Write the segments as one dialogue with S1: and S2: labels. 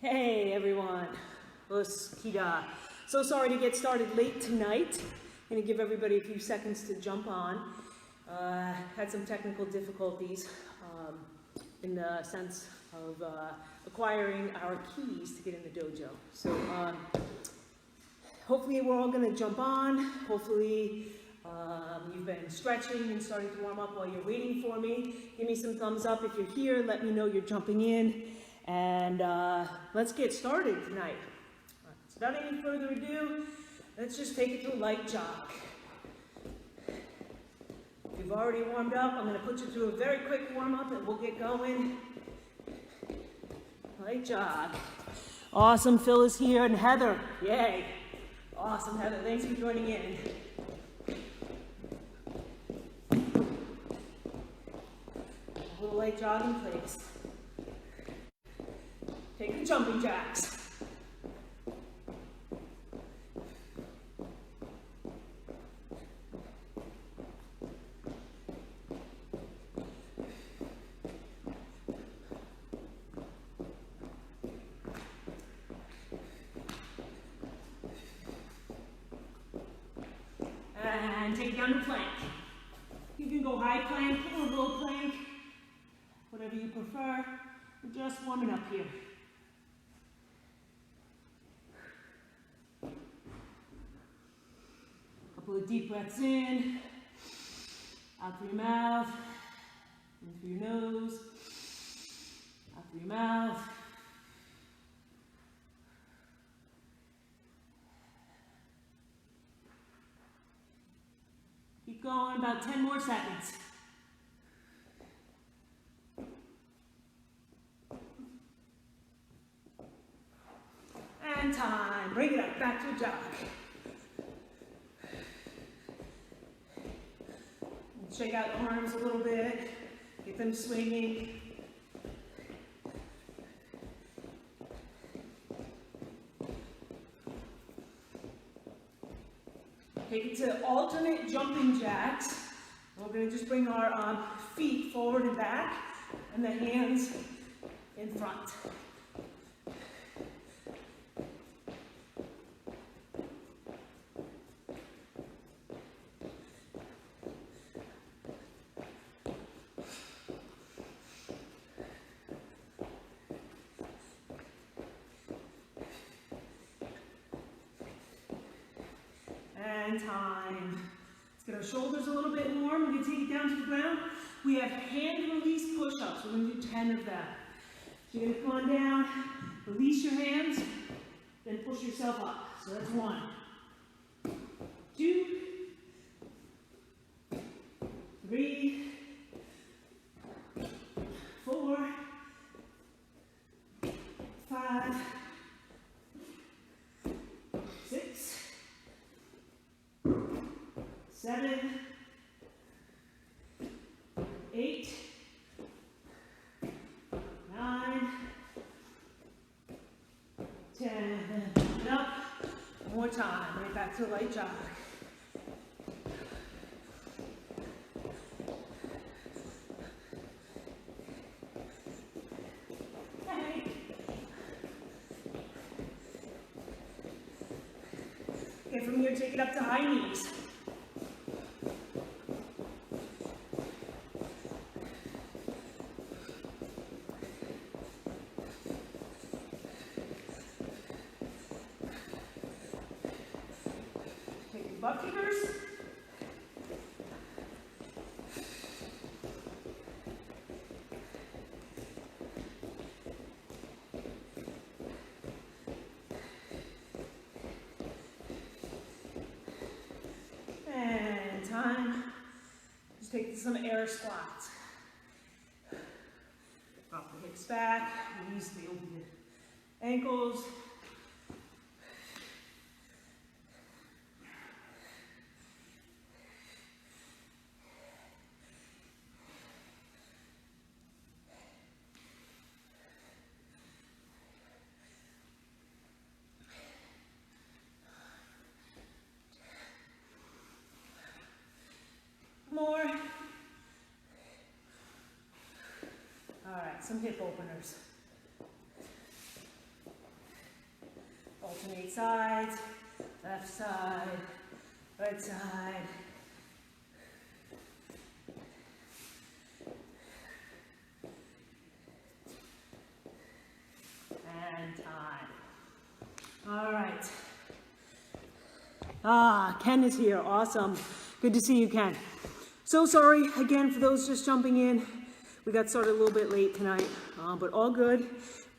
S1: Hey everyone, Kida. So sorry to get started late tonight. I'm gonna give everybody a few seconds to jump on. Had some technical difficulties in the sense of acquiring our keys to get in the dojo. So hopefully we're all gonna jump on. Hopefully you've been stretching and starting to warm up while you're waiting for me. Give me some thumbs up if you're here. Let me know you're jumping in. And let's get started tonight. So without any further ado, let's just take it to a light jog. If you've already warmed up, I'm going to put you through a very quick warm up and we'll get going. Light jog. Awesome, Phil is here and Heather. Yay. Awesome, Heather. Thanks for joining in. A little light jogging, please. Take the jumping jacks. And take it down to plank. You can go high plank or low plank, whatever you prefer. We're just warming up here. Couple of deep breaths in, out through your mouth, in through your nose, out through your mouth. Keep going, about 10 more seconds. And time, bring it up, back to a jog. Shake out the arms a little bit, get them swinging. Take it to alternate jumping jacks. We're going to just bring our feet forward and back and the hands in front. And time. Let's get our shoulders a little bit warm. We're going to take it down to the ground. We have hand release push-ups. We're going to do 10 of them. So you're going to come on down, release your hands, then push yourself up. So that's 1, 2, 3, 4, 5, 6, 7, 8, 9, 10, and up. One more time, right back to a light jog. Okay. Okay, from here, take it up to high knees. Butt kickers. And time. Just take some air squats. Drop the hips back, release the open ankles. More. All right, some hip openers. Alternate sides, left side, right side. And time. All right. Ken is here. Awesome. Good to see you, Ken. So sorry again for those just jumping in. We got started a little bit late tonight, but all good.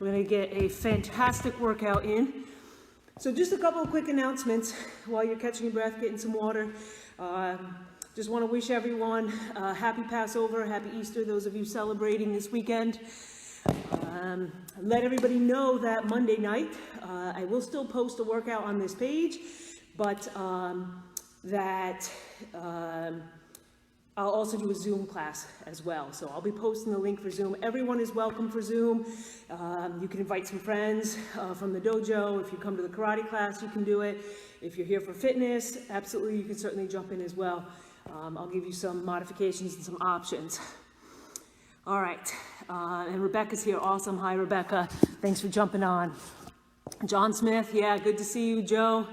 S1: We're going to get a fantastic workout in. So just a couple of quick announcements while you're catching your breath, getting some water. Just want to wish everyone happy Passover, happy Easter, those of you celebrating this weekend. Let everybody know that Monday night, I will still post a workout on this page, but I'll also do a Zoom class as well. So I'll be posting the link for Zoom. Everyone is welcome for Zoom. You can invite some friends from the dojo. If you come to the karate class, you can do it. If you're here for fitness, absolutely, you can certainly jump in as well. I'll give you some modifications and some options. All right, and Rebecca's here. Awesome. Hi, Rebecca. Thanks for jumping on. John Smith, yeah, good to see you. Joe.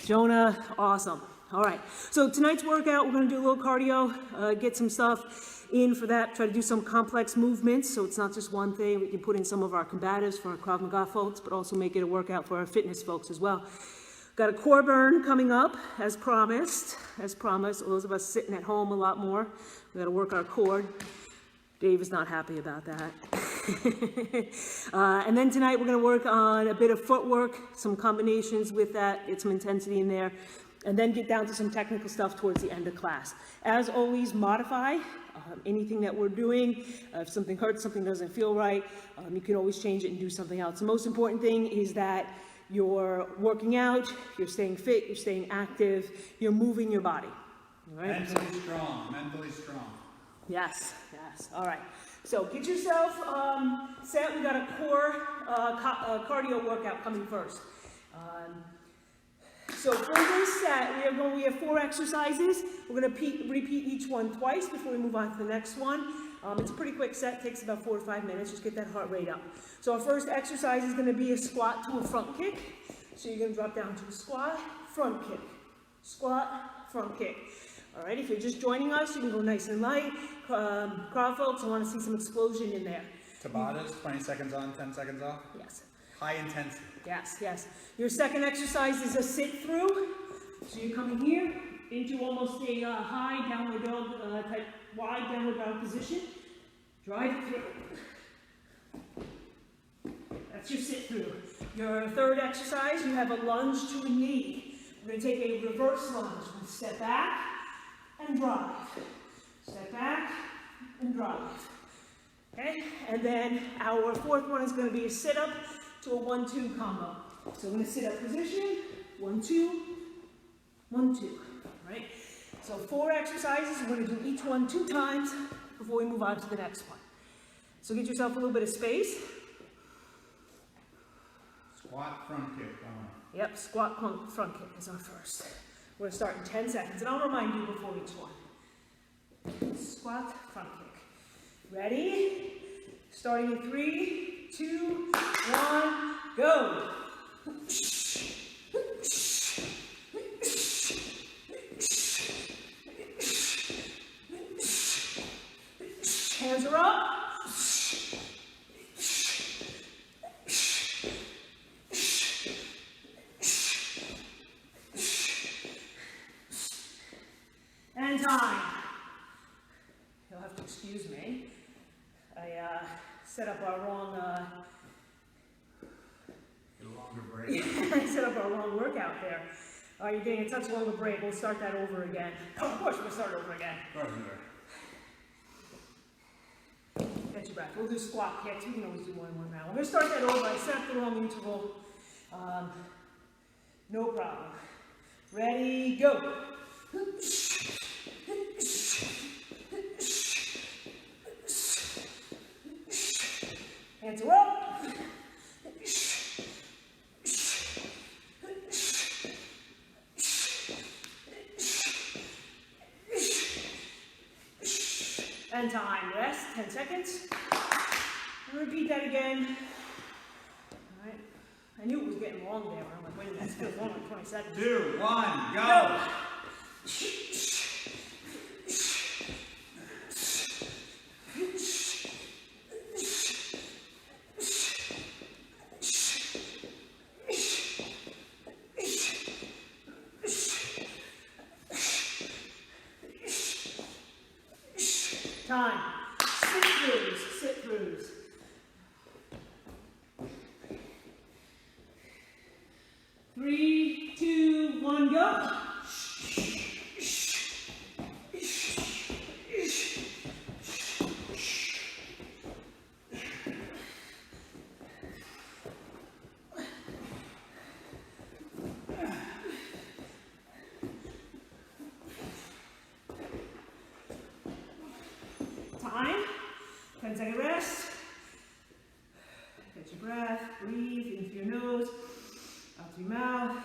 S1: Jonah, awesome. All right, so tonight's workout, we're going to do a little cardio, get some stuff in for that, try to do some complex movements, so it's not just one thing. We can put in some of our combatives for our Krav Maga folks, but also make it a workout for our fitness folks as well. Got a core burn coming up, as promised. Those of us sitting at home a lot more, we got to work our core. Dave is not happy about that. And then tonight we're going to work on a bit of footwork, some combinations with that, get some intensity in there. And then get down to some technical stuff towards the end of class. As always, modify anything that we're doing. If something hurts, something doesn't feel right, you can always change it and do something else. The most important thing is that you're working out, you're staying fit, you're staying active, you're moving your body. All right?
S2: Mentally strong.
S1: Yes. All right. So get yourself set. We got a core cardio workout coming first. So for this set, we have 4 exercises. We're going to repeat each one twice before we move on to the next one. It's a pretty quick set, takes about 4 to 5 minutes. Just get that heart rate up. So our first exercise is going to be a squat to a front kick. So you're going to drop down to a squat, front kick. Squat, front kick. All right, if you're just joining us, you can go nice and light. Crowd folks, I want to see some explosion in there.
S2: Tabatas, 20 seconds on, 10 seconds off.
S1: Yes.
S2: High intensity.
S1: Yes. Your second exercise is a sit through. So you're coming here into almost a high downward dog type wide downward dog position. Drive it through. That's your sit through. Your third exercise, you have a lunge to a knee. We're going to take a reverse lunge. We're going to step back and drive. Step back and drive. Okay? And then our fourth one is going to be a sit up to a 1-2 combo. So I'm going to sit up position, 1-2, 1-2, right? So 4 exercises, we're going to do each one 2 times before we move on to the next one. So get yourself a little bit of space.
S2: Squat, front kick.
S1: Yep, squat, front kick is our first. We're going to start in 10 seconds, and I'll remind you before each one. Squat, front kick. Ready? Starting in 3, 2, 1, go. Hands are up. And time. You'll have to excuse me. I set up our wrong I set up our wrong workout there. You're getting a touch longer break. We'll start that over again. Oh, of course, we'll start over again. Catch your breath. We'll do squat kicks. We can always do one more round. We're going to start that over. I set up the wrong interval. No problem. Ready, go. Hands are up. And time. Rest. 10 seconds. And repeat that again. All right. I knew it was getting long there. I'm like, wait a minute, it feels long, like 20 seconds.
S2: 2, 1, go!
S1: Go! Time. Sit throughs. 3, 2, 1, go. Time. 10-second rest. Catch your breath. Breathe in through your nose, out through your mouth.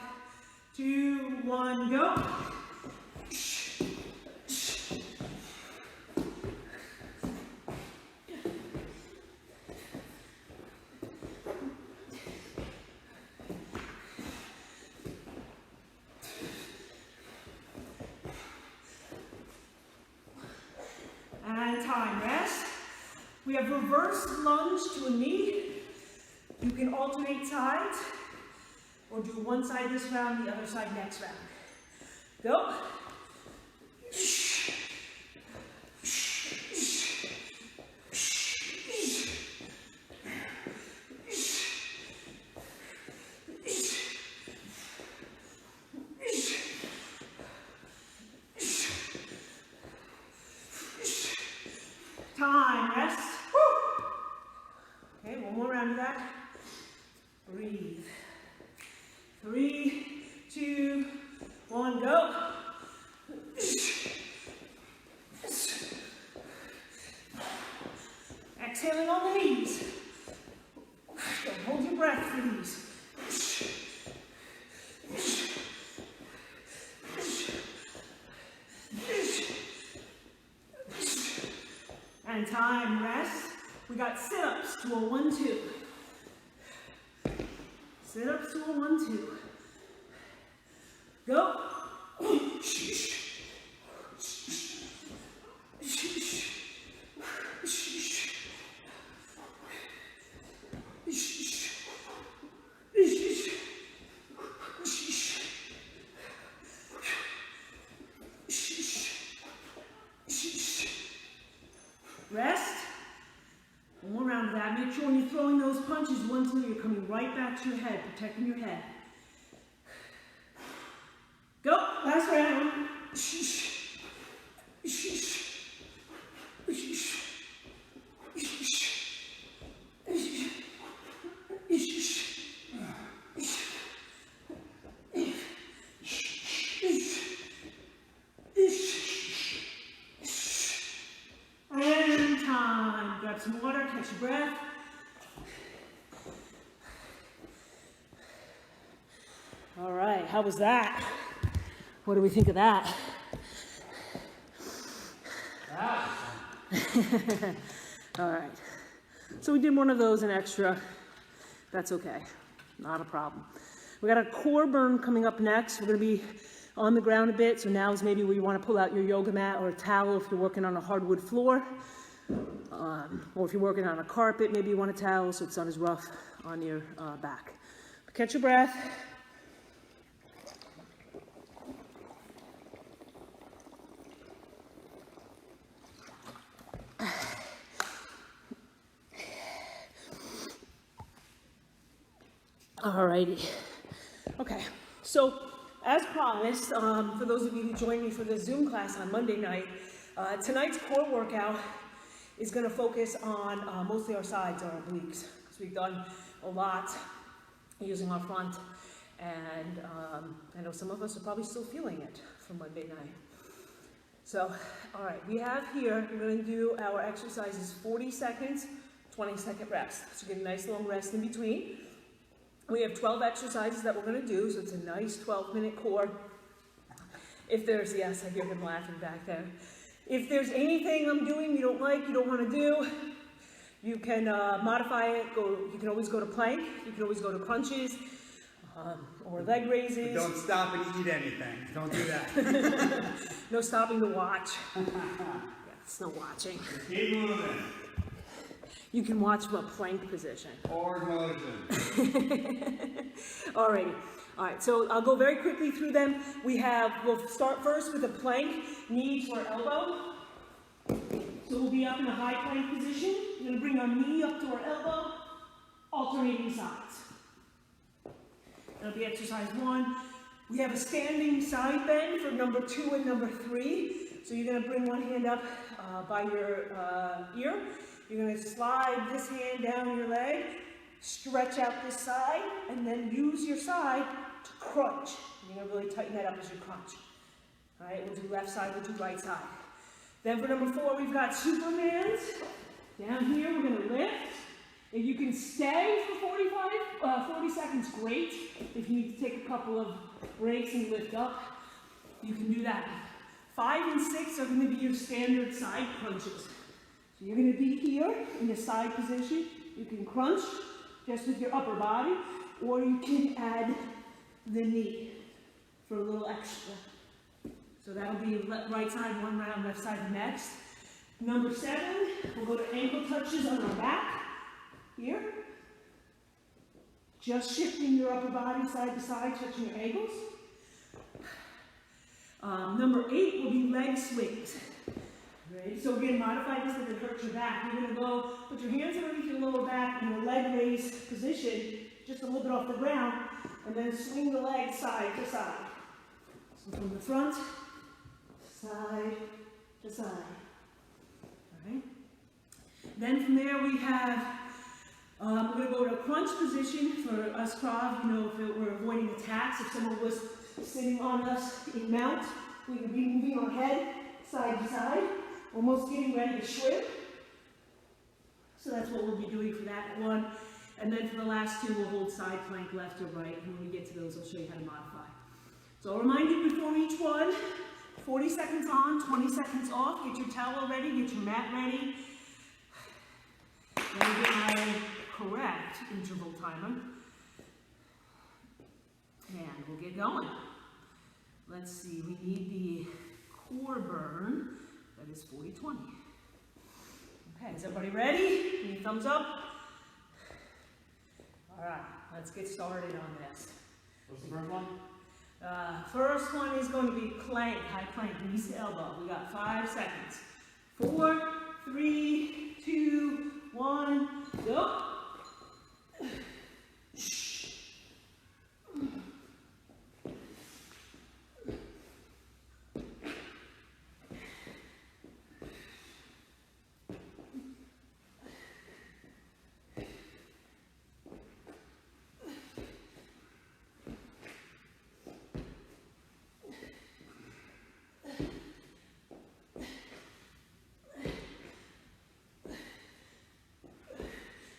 S1: 2, 1, go. And time, rest. We have reverse lunge to a knee. You can alternate sides or do one side this round, the other side next round. Go. Time, rest. Woo. Okay, one more round of that. Breathe. 3, 2, 1, go. Exhaling on the knees. Don't hold your breath for these. And time, rest. We got sit-ups to a 1-2. Sit-ups to a 1-2. Go. Rest. One more round of that. Make sure when you're throwing those punches, 1-2, you're coming right back to your head, protecting your head. Go. Last round. And time. Grab some water, catch your breath. All right, how was that? What do we think of that? All right. So we did one of those, an extra. That's okay. Not a problem. We got a core burn coming up next. We're going to be on the ground a bit. So now is maybe where you want to pull out your yoga mat or a towel if you're working on a hardwood floor. Or if you're working on a carpet, maybe you want a towel so it's not as rough on your back. But catch your breath. Alrighty. Okay, so as promised, for those of you who joined me for the Zoom class on Monday night, tonight's core workout is going to focus on mostly our sides, our obliques, because we've done a lot using our front, and I know some of us are probably still feeling it from Monday night. So, all right, we have here, we're going to do our exercises 40 seconds, 20-second rest. So get a nice long rest in between. We have 12 exercises that we're going to do, so it's a nice 12-minute core. If there's, yes, I hear him laughing back there. If there's anything I'm doing you don't like, you don't want to do, You can modify it, you can always go to plank, you can always go to crunches, or leg raises.
S2: But don't stop and eat anything. Don't do that.
S1: No stopping to watch. Yeah, it's no watching.
S2: Keep moving.
S1: You can watch from a plank position.
S2: Forward motion.
S1: Alrighty. Alright, so I'll go very quickly through them. We'll start first with a plank, knee to our elbow. So we'll be up in a high plank position. We're going to bring our knee up to our elbow, alternating sides. That'll be exercise 1. We have a standing side bend for number 2 and number 3. So you're going to bring one hand up by your ear. You're going to slide this hand down your leg, stretch out this side, and then use your side to crunch. You're going to really tighten that up as you crunch. All right, we'll do left side, we'll do right side. Then for number 4, we've got Supermans. Down here, we're going to lift. If you can stay for 40 seconds, great. If you need to take a couple of breaks and lift up, you can do that. 5 and 6 are going to be your standard side crunches. So you're going to be here in the side position. You can crunch just with your upper body, or you can add the knee for a little extra. So that'll be right side 1 round, left side the next. Number 7, we'll go to ankle touches on our back, here. Just shifting your upper body side to side, touching your ankles. Number 8 will be leg swings. Right? So we're going to modify this if it hurts your back. You're going to go, put your hands underneath your lower back in a leg raise position, just a little bit off the ground, and then swing the leg side to side. So from the front, side to side. All right. Then from there we have, we're going to go to a crunch position for us Krav. You know, if we're avoiding attacks, if someone was sitting on us in mount, we could be moving our head side to side, almost getting ready to shrimp. So that's what we'll be doing for that one. And then for the last 2, we'll hold side plank left or right. And when we get to those, I'll show you how to modify. So I'll remind you before each one, 40 seconds on, 20 seconds off. Get your towel ready, get your mat ready. Let me get my correct interval timer. And we'll get going. Let's see, we need the core burn. That is 40-20. Okay, is everybody ready? Any thumbs up? All right, let's get started on this.
S2: What's the first one?
S1: First one is going to be plank, high plank, knees to elbow. We got 5 seconds. 4, 3, 2, 1, go.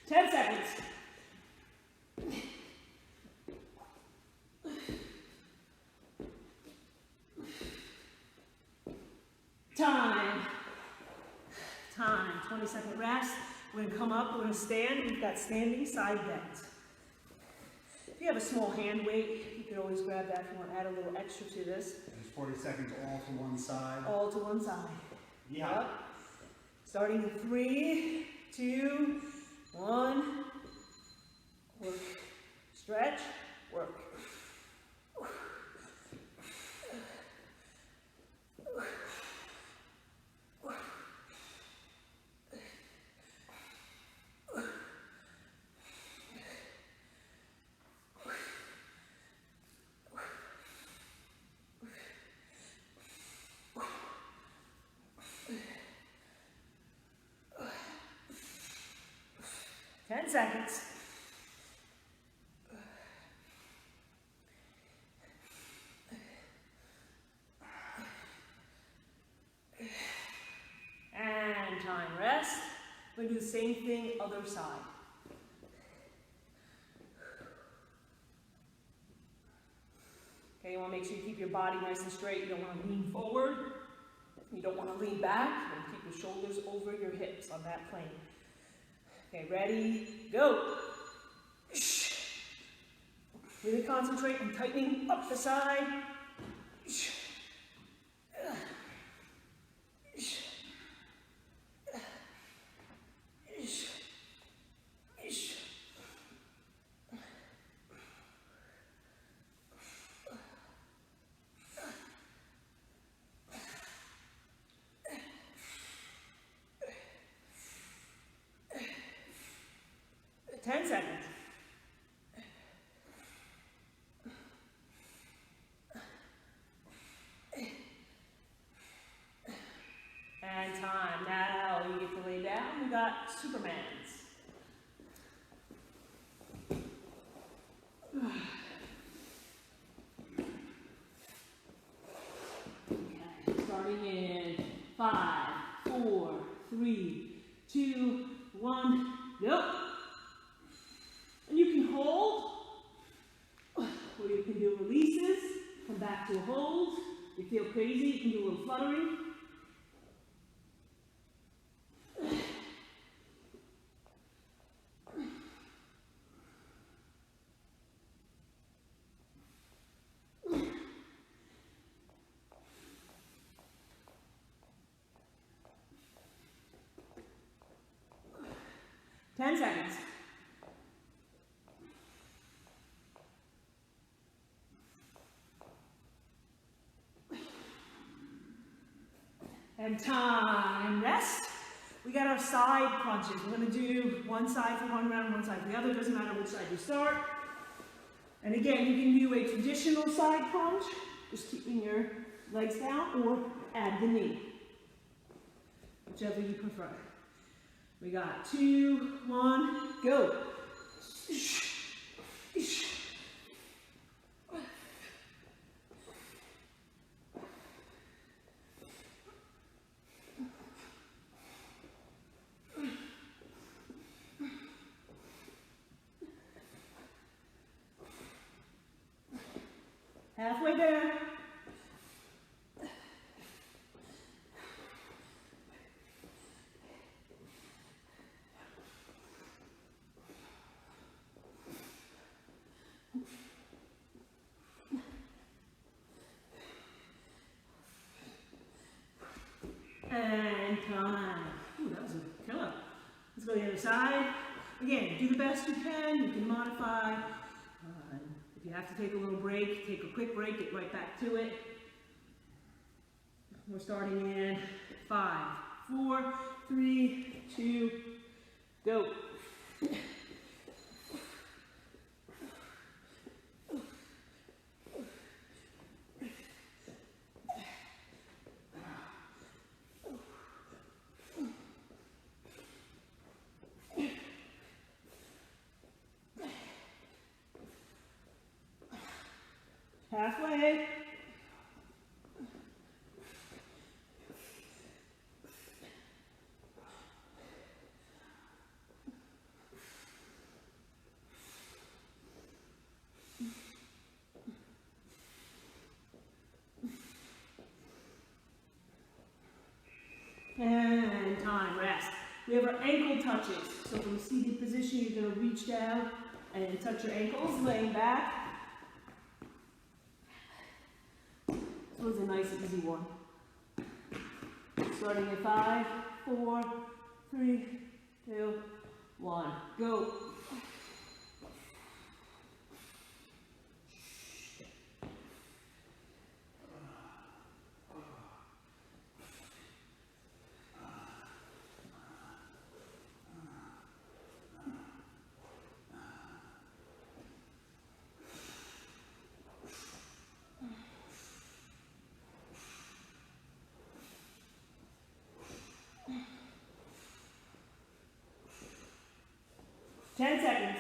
S1: 10 seconds. Time. 20-second rest. We're going to come up, we're going to stand. We've got standing side bends. If you have a small hand weight, you can always grab that if you want to add a little extra to this.
S2: There's 40 seconds all to one side.
S1: All to one side.
S2: Yeah.
S1: Yep. Starting in 3, 2, 1. Work. Stretch. Work. 10 seconds. And time, rest. We're going to do the same thing, other side. Okay, you want to make sure you keep your body nice and straight. You don't want to lean forward. You don't want to lean back. You want to keep your shoulders over your hips on that plane. Okay, ready, go. Really concentrate on tightening up the side. Ten seconds. And time. Now you get to lay down. We got Supermans. Okay, starting in 5, 4, 3, 2, 1, go. And you can hold, or you can do releases, come back to a hold. If you feel crazy, you can do a little fluttering. Ten seconds. And time. Rest. We got our side crunches. We're going to do one side for one round, one side for the other. Doesn't matter which side you start. And again, you can do a traditional side crunch, just keeping your legs down, or add the knee, whichever you prefer. We got 2, 1, go. Halfway there. And time. Ooh, that was a killer. Let's go to the other side. Again, do the best you can. You can modify. If you have to take a little break, take a quick break, get right back to it. We're starting in 5, 4, 3, 2, go. Halfway. And time, rest. We have our ankle touches. So from a seated position, you're going to reach down and touch your ankles, laying back. This was a nice, easy one. Starting at 5, 4, 3, 2, 1, go. Ten seconds.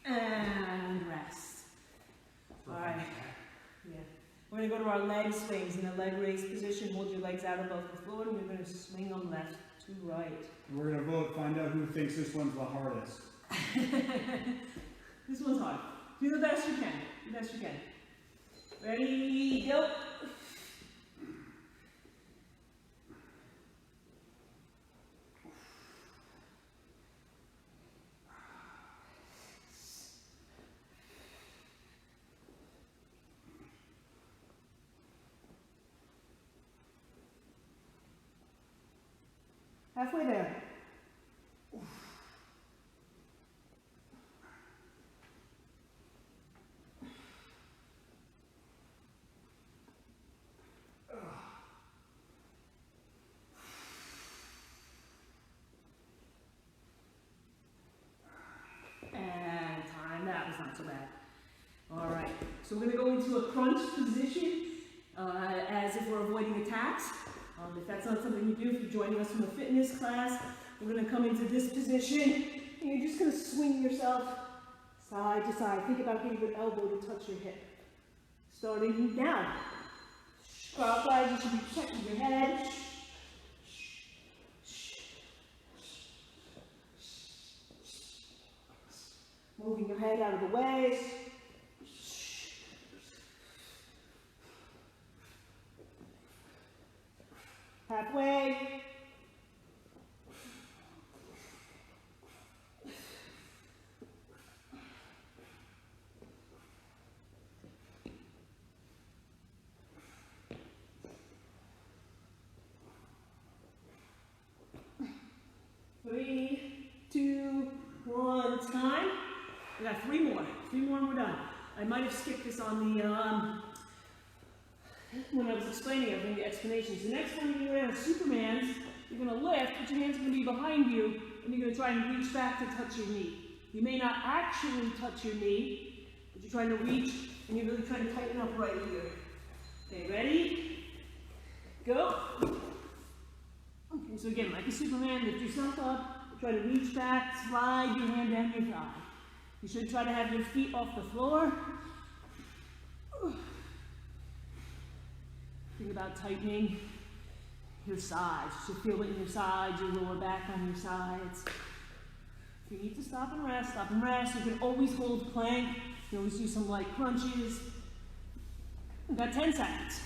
S1: And rest. All right. Yeah. We're going to go to our leg swings in the leg raise position. Hold your legs out above the floor, and we're going to swing them left to right.
S2: We're going to vote, find out who thinks this one's the hardest.
S1: This one's hard. Do the best you can. Do the best you can. Ready, go. Halfway there. And time, that was not so bad. All right, so we're gonna go into a crunch position as if we're avoiding attacks. If that's not something you do, if you're joining us from a fitness class, we're gonna come into this position and you're just gonna swing yourself side to side. Think about getting your elbow to touch your hip. Starting now. Clockwise, you should be checking your head. Moving your head out of the way. Halfway. Three, two, one, time. We got three more and we're done. I might have skipped this on the, when I was explaining everything, the explanations. The next one, you're going to Superman's, you're going to lift, but your hand's going to be behind you, and you're going to try and reach back to touch your knee. You may not actually touch your knee, but you're trying to reach, and you're really trying to tighten up right here. Okay, ready? Go. Okay, so again, like a Superman, lift yourself up, try to reach back, slide your hand down your thigh. You should try to have your feet off the floor. Think about tightening your sides. You should feel it in your sides, your lower back on your sides. If you need to stop and rest, stop and rest. You can always hold plank. You can always do some light crunches. We've got 10 seconds.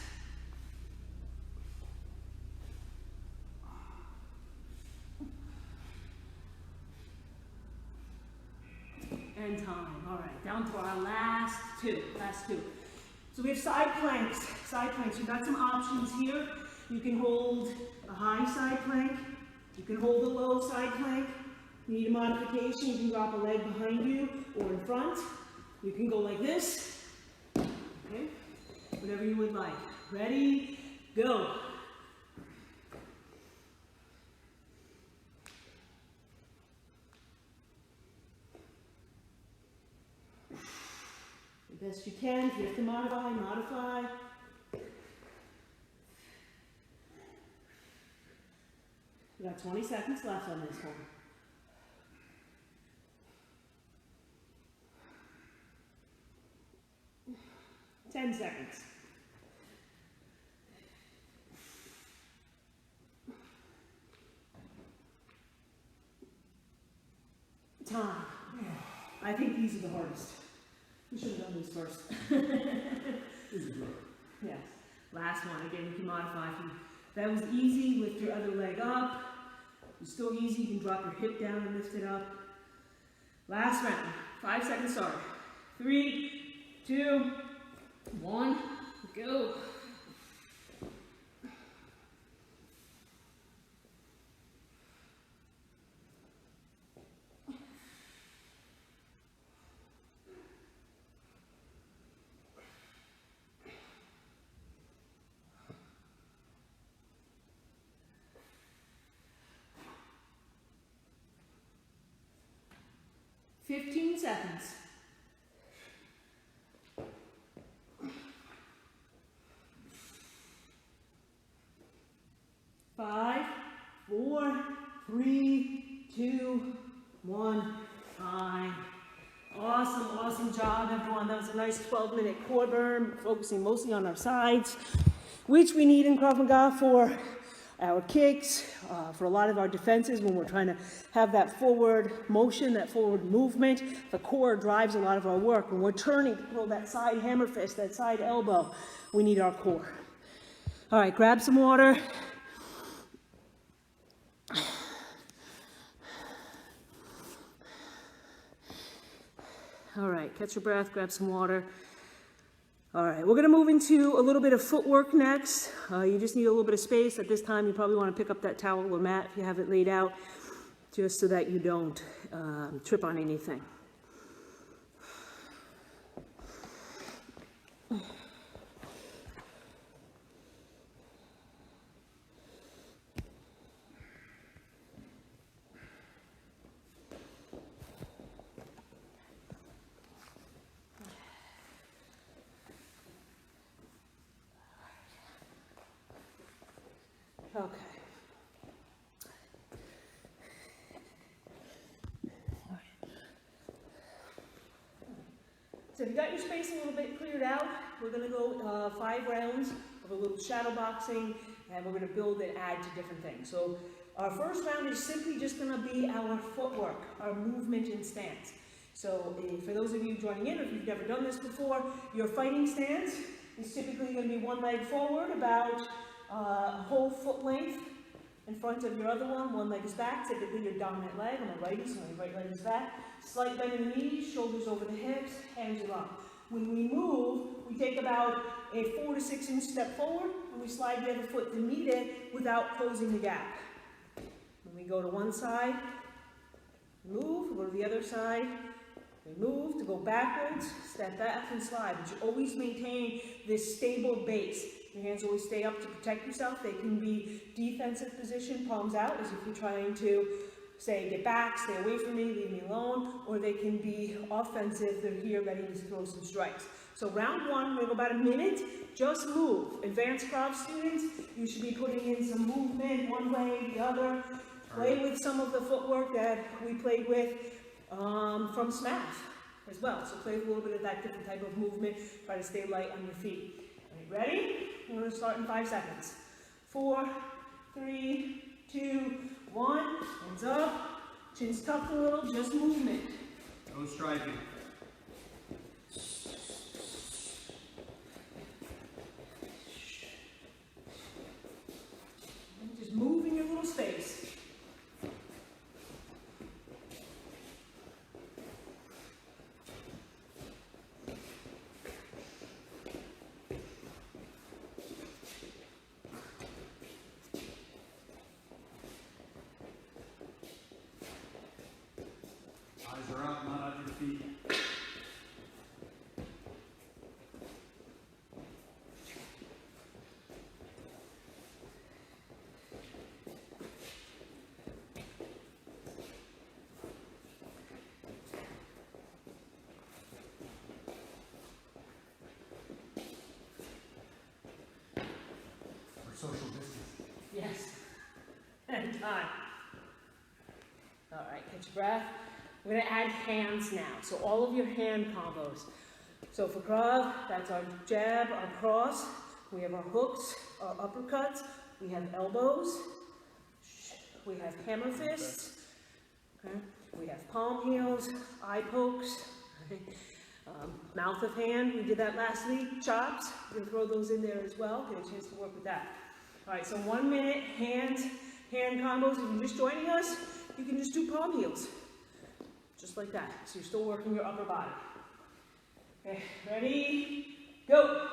S1: And time. All right, down to our last two. So we have side planks. You've got some options here. You can hold a high side plank. You can hold a low side plank. You need a modification. You can drop a leg behind you or in front. You can go like this. Okay, whatever you would like. Ready, go. Best you can. If you have to modify. We got 20 seconds left on this one. Ten seconds. Time. I think these are the hardest. We should have done these first. Yes. Last one. Again, you can modify. If that was easy, lift your other leg up. If it's still easy, you can drop your hip down and lift it up. Last round. 5 seconds start. 3, 2, 1, go. Fifteen seconds. 5, 4, 3, 2, 1, time. Awesome job, everyone. That was a nice 12-minute core burn, focusing mostly on our sides, which we need in Krav Maga for our kicks, for a lot of our defenses when we're trying to have that forward motion, that forward movement. The core drives a lot of our work. When we're turning to throw that side hammer fist, that side elbow, we need our core. All right, grab some water. All right, catch your breath, grab some water. All right, we're gonna move into a little bit of footwork next. You just need a little bit of space. At this time, you probably wanna pick up that towel or mat if you have it laid out, just so that you don't trip on anything. Okay. All right. So if you got your space a little bit cleared out, we're going to go 5 rounds of a little shadow boxing, and we're going to build and add to different things. So our first round is simply just going to be our footwork, our movement and stance. So for those of you joining in, or if you've never done this before, your fighting stance is typically going to be one leg forward, about a whole foot length in front of your other one leg is back, typically your dominant leg on the righty, so your right leg is back. Slight bend in the knees, shoulders over the hips, hands are up. When we move, we take about a 4 to 6 inch step forward, and we slide the other foot to meet it without closing the gap. When we go to one side, move, go to the other side, we move to go backwards, step back and slide. But you always maintain this stable base. Your hands always stay up to protect yourself. They can be defensive position, palms out, as if you're trying to say, get back, stay away from me, leave me alone, or they can be offensive. They're here ready to throw some strikes. So round 1, we're going to go about a minute. Just move. Advanced Krav students, you should be putting in some movement, one way, the other. Play with some of the footwork that we played with from SMAF as well. So play with a little bit of that different type of movement. Try to stay light on your feet. All right, ready? We're going to start in 5 seconds. 4, 3, 2, 1. Hands up. Chin's tucked a little. Just movement.
S2: No striking.
S1: Just move in your little space.
S2: Eyes are up, not on your feet. For social distance.
S1: Yes. And time. All right, catch your breath. We're going to add hands now. So all of your hand combos. So for Krav, that's our jab, our cross. We have our hooks, our uppercuts. We have elbows. We have hammer fists. Okay. We have palm heels, eye pokes, mouth of hand. We did that last week. Chops. We're going to throw those in there as well. Get a chance to work with that. All right, so 1 minute hand combos. If you're just joining us, you can just do palm heels. Just like that. So you're still working your upper body. Okay, ready? Go!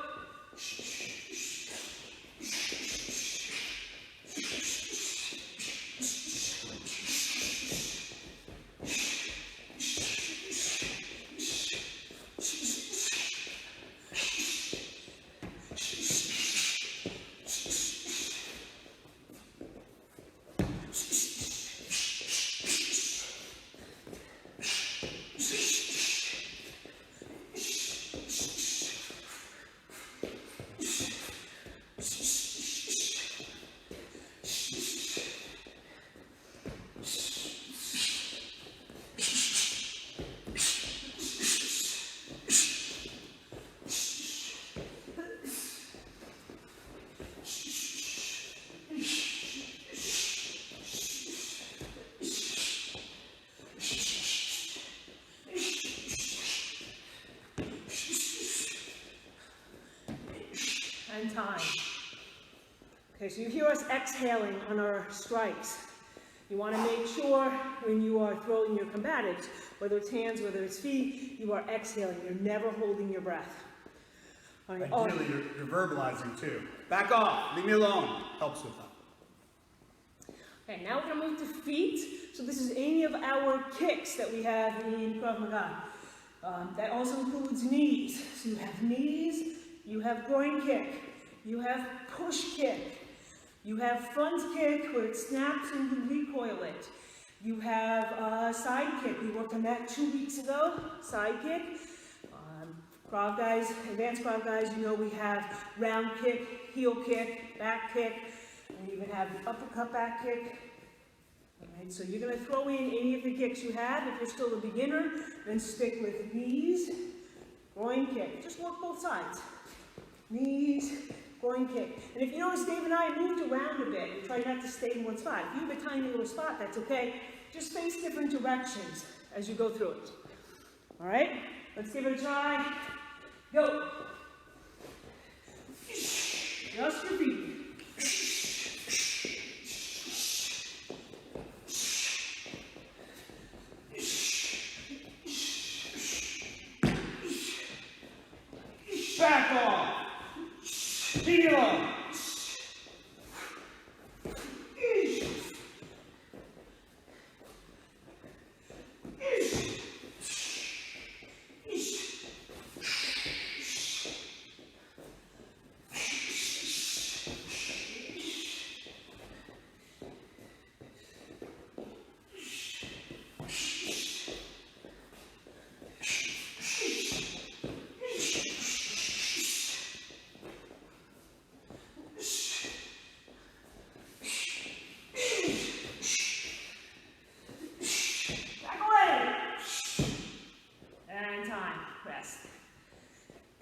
S1: and time. Okay, so you hear us exhaling on our strikes. You want to make sure when you are throwing your combatives, whether it's hands, whether it's feet, you are exhaling. You're never holding your breath. All right.
S2: Ideally, you're verbalizing too. Back off, leave me alone. Helps with that.
S1: Okay, now we're going to move to feet. So this is any of our kicks that we have in Krav Maga. That also includes knees. So you have knees, you have groin kick, you have push kick, you have front kick where it snaps and you recoil it. You have side kick. We worked on that 2 weeks ago. Side kick. Krav guys, advanced Krav guys, you know we have round kick, heel kick, back kick. We even have the uppercut back kick. All right, so you're going to throw in any of the kicks you have. If you're still a beginner, then stick with knees, groin kick. Just work both sides. Knees, groin kick. And if you notice, Dave and I moved around a bit. We try not to stay in one spot. If you have a tiny little spot, that's okay. Just face different directions as you go through it. All right, let's give it a try. Go. Just your feet.
S2: Back off. Leave me alone.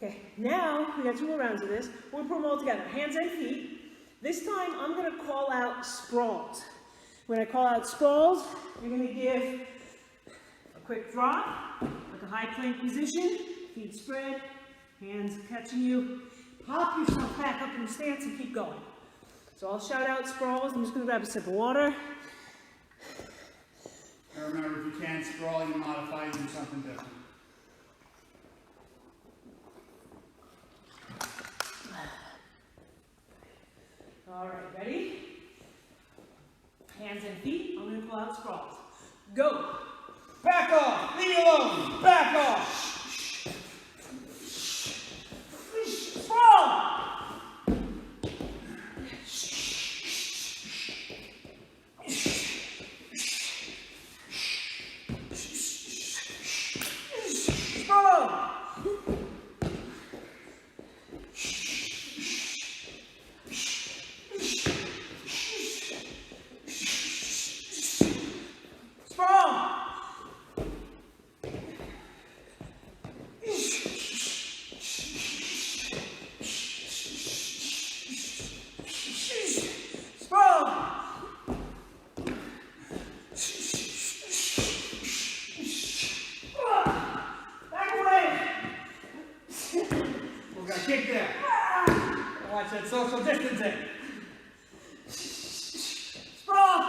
S1: Okay, now we got 2 more rounds of this. We're going to put them all together, hands and feet. This time I'm going to call out sprawls. When I call out sprawls, you're going to give a quick drop, like a high plank position, feet spread, hands catching you. Pop yourself back up in the stance and keep going. So I'll shout out sprawls. I'm just going to grab a sip of water.
S2: Now remember, if you can't sprawl, you modify and do something different.
S1: All right, ready? Hands and feet. I'm going to call out sprawls. Go.
S2: Back off. Leave me alone. Back off.
S1: Sprawl. Sprawl.
S2: Kick there. Watch that social distancing.
S1: Sprawl.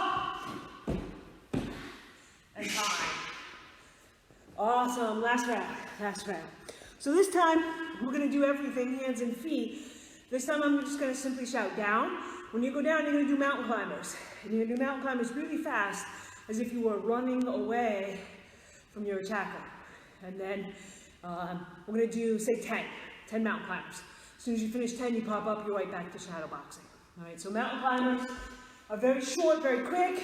S1: And time. Awesome. Last round. Last round. So this time, we're going to do everything, hands and feet. This time, I'm just going to simply shout down. When you go down, you're going to do mountain climbers. And you're going to do mountain climbers really fast, as if you were running away from your attacker. And then we're going to do, say, 10 mountain climbers. As soon as you finish 10, you pop up, you're right back to shadow boxing. All right, so mountain climbers are very short, very quick,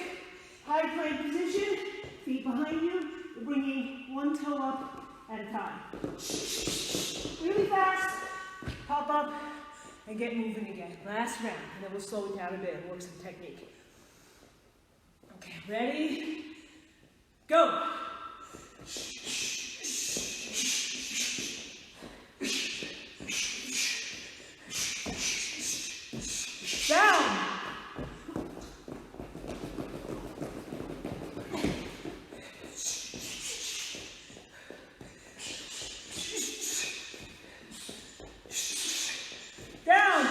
S1: high plank position, feet behind you. You're bringing one toe up at a time. Really fast, pop up, and get moving again. Last round, and then we'll slow it down a bit and work some technique. Okay, ready? Go! Down. Down.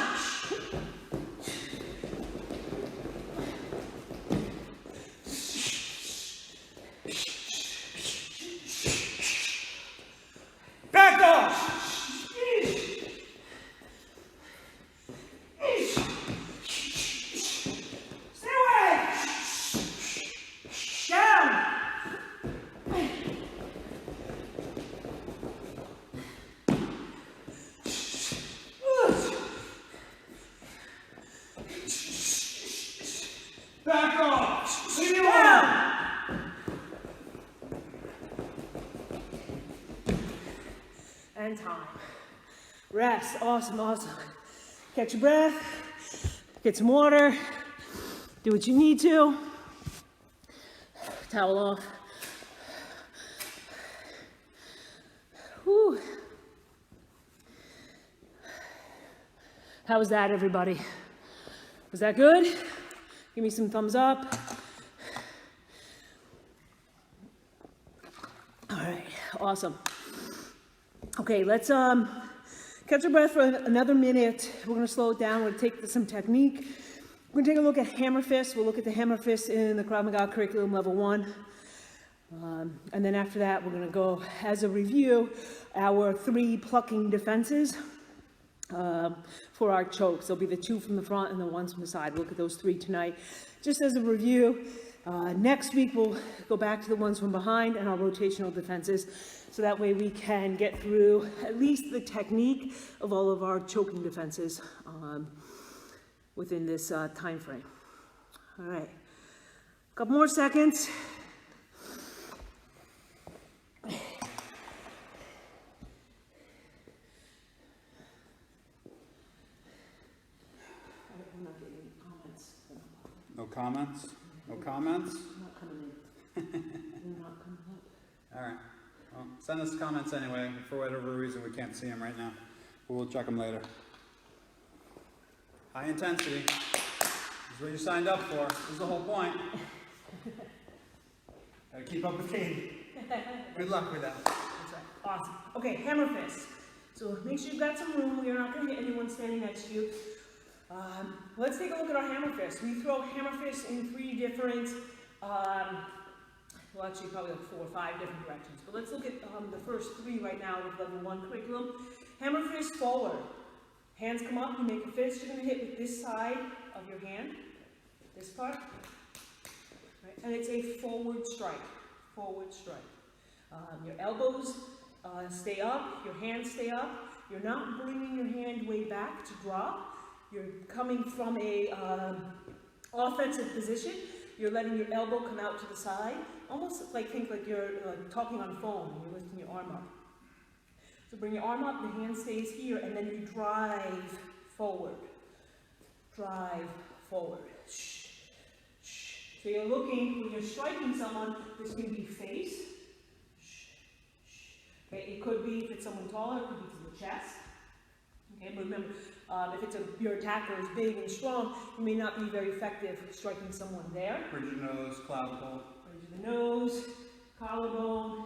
S1: and time. Rest, awesome, awesome. Catch your breath, get some water, do what you need to. Towel off. Whew. How was that, everybody? Was that good? Give me some thumbs up. All right, awesome. Okay, let's catch our breath for another minute. We're gonna slow it down. We're gonna take some technique. We're gonna take a look at hammer fists. We'll look at the hammer fists in the Krav Maga curriculum level 1. And then after that, we're gonna go, as a review, our 3 plucking defenses for our chokes. There'll be the 2 from the front and the 1 from the side. We'll look at those 3 tonight. Just as a review, next week we'll go back to the ones from behind and our rotational defenses, so that way we can get through at least the technique of all of our choking defenses within this time frame. All right, a couple more seconds.
S2: No comments? No comments?
S1: Not coming in. They're not coming up.
S2: All right. Well, send us comments anyway. For whatever reason, we can't see them right now. We'll check them later. High intensity. This is what you signed up for. This is the whole point. Gotta keep up with Katie. Good luck with that.
S1: That's right. Awesome. Okay, hammer fist. So make sure you've got some room. You're not going to hit anyone standing next to you. Let's take a look at our hammer fist. We throw hammer fists in 3 different, well actually probably like 4 or 5 different directions. But let's look at the first 3 right now with level 1 curriculum. Hammer fist forward. Hands come up, you make a fist. You're going to hit with this side of your hand, this part. Right? And it's a forward strike. Forward strike. Your elbows stay up, your hands stay up. You're not bringing your hand way back to drop. You're coming from a offensive position. You're letting your elbow come out to the side, almost like think like you're talking on phone. You're lifting your arm up. So bring your arm up, the hand stays here, and then you drive forward. Drive forward. Shh. Shh. So you're looking, when you're striking someone, this can be face. Shh. Shh. Okay, it could be, if it's someone taller, it could be to the chest. Okay, but remember, if your attacker is big and strong, you may not be very effective striking someone there.
S2: Bridge your nose, clavicle.
S1: Bridge the nose, collarbone,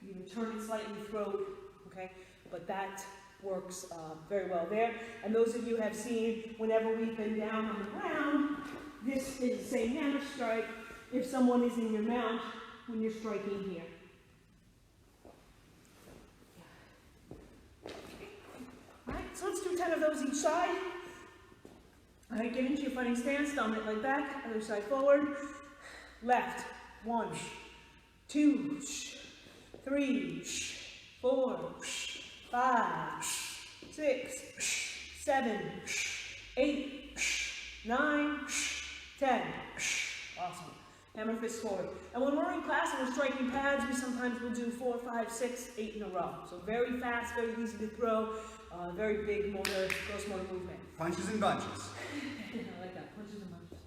S1: you can turn it slightly, throat, okay? But that works very well there. And those of you have seen, whenever we've been down on the ground, this is the same hammer strike if someone is in your mount when you're striking here. Alright, so let's do 10 of those each side. Alright, get into your fighting stance, dominant leg back, other side forward. Left, 1, 2, 3, 4, 5, 6, 7, 8, 9, 10. Awesome. Hammer fist forward. And when we're in class and we're striking pads, we sometimes will do 4, 5, 6, 8 in a row. So very fast, very easy to throw. Very big motor, gross motor movement.
S2: Punches and bunches.
S1: I like that, punches and bunches.